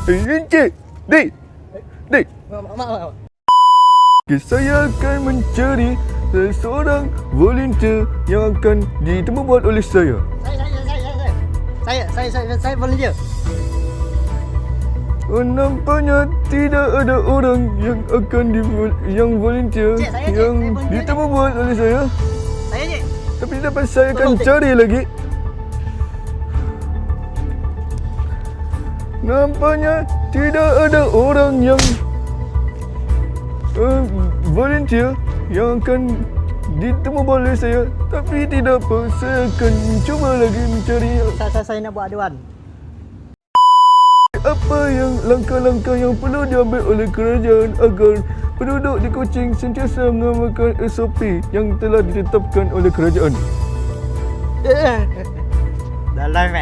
Encik, Dik. Mak. Saya akan mencari seseorang volunteer yang akan ditemu oleh saya. Saya volunteer. Nampaknya tidak ada orang yang akan yang volunteer Cik, saya, Cik. yang Saya volunteer, ditemu oleh saya. Saya je. Tapi dapat saya akan Tolong, Cik. cari lagi. Nampaknya tidak ada orang yang volunteer yang akan ditemu oleh saya. Tapi tidak apa, saya akan cuba lagi mencari Saya nak buat aduan. apa yang langkah-langkah yang perlu diambil oleh kerajaan agar penduduk di Kuching sentiasa mengamalkan SOP yang telah ditetapkan oleh kerajaan. Dah live